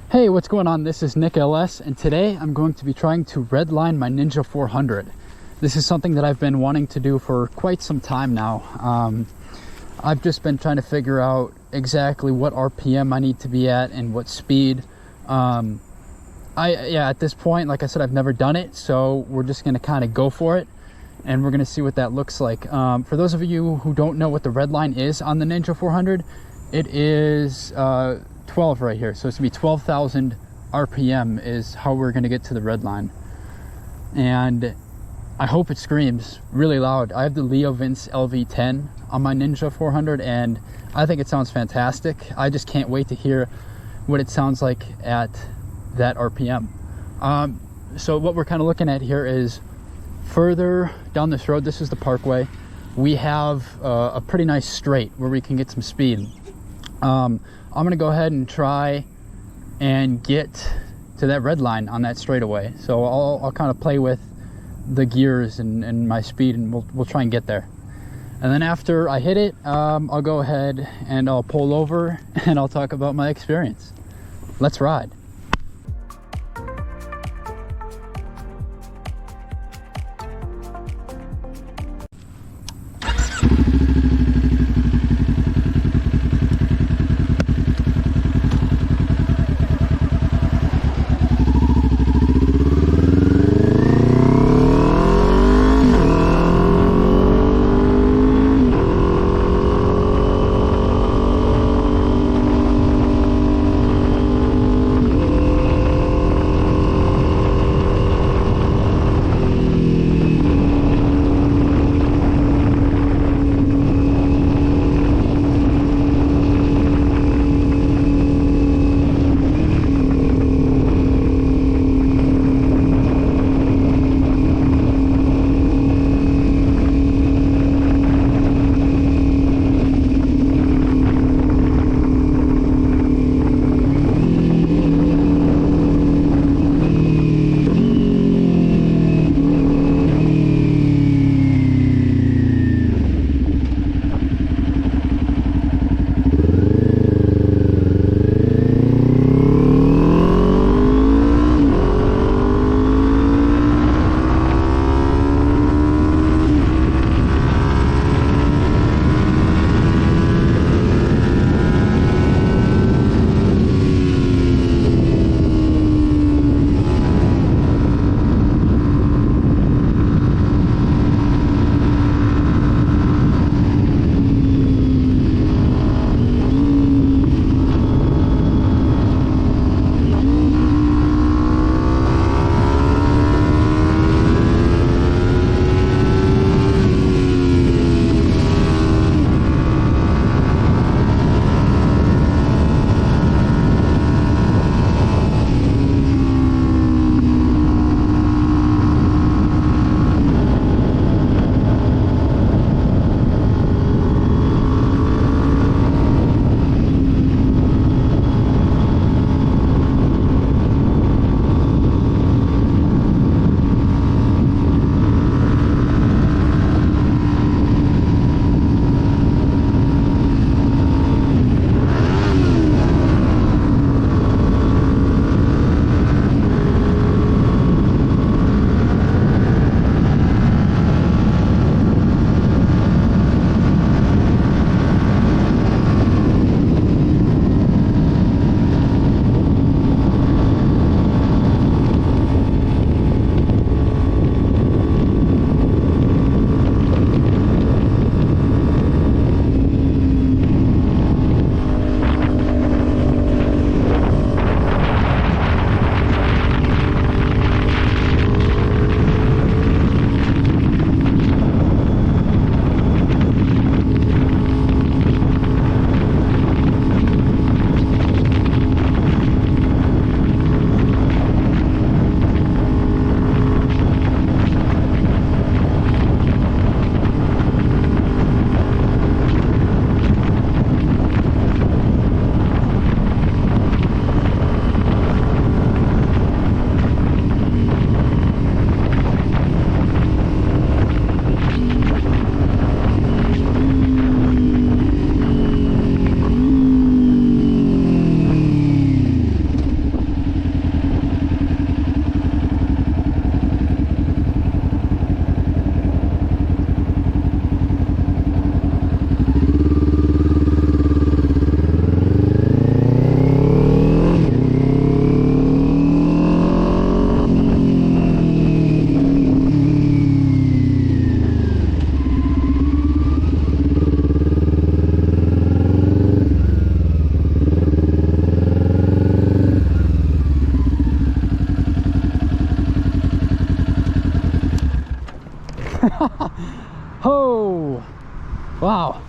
Hey, what's going on? This is Nick LS, and today I'm going to be trying to redline my Ninja 400. This is something that I've been wanting to do for quite some time now. I've just been trying to figure out exactly what RPM I need to be at and what speed. At this point, like I said, I've never done it, so we're just going to kind of go for it, and we're going to see what that looks like. For those of you who don't know what the red line is on the Ninja 400, it is 12 right here, so it's gonna be 12,000 RPM is how we're gonna get to the red line, and I hope it screams really loud. I have the Leo Vince LV10 on my Ninja 400, and I think it sounds fantastic. I just can't wait to hear what it sounds like at that RPM. So what we're kind of looking at here is further down this road. This is the Parkway. We have a pretty nice straight where we can get some speed. I'm gonna go ahead and try and get to that red line on that straightaway. So I'll kind of play with the gears and my speed, and we'll try and get there. And then after I hit it, I'll go ahead and I'll pull over and I'll talk about my experience. Let's ride.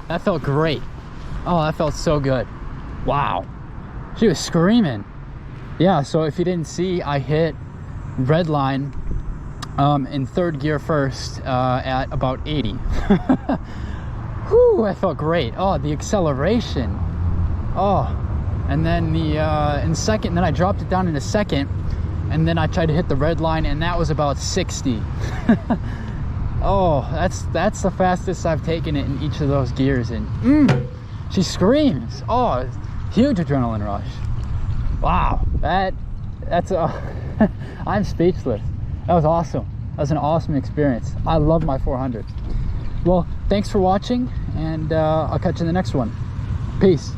that felt great. Oh, that felt so good. Wow, she was screaming. Yeah, so if you didn't see, I hit Redline in third gear first at about 80. Whew, that felt great. Oh, the acceleration. Oh, and then in second, then I dropped it down in a second, and then I tried to hit the red line, and that was about 60. Oh, that's the fastest I've taken it in each of those gears, and she screams. Oh, huge adrenaline rush. Wow, that's I'm speechless. That was awesome. That was an awesome experience. I love my 400. Well, thanks for watching, and I'll catch you in the next one. Peace.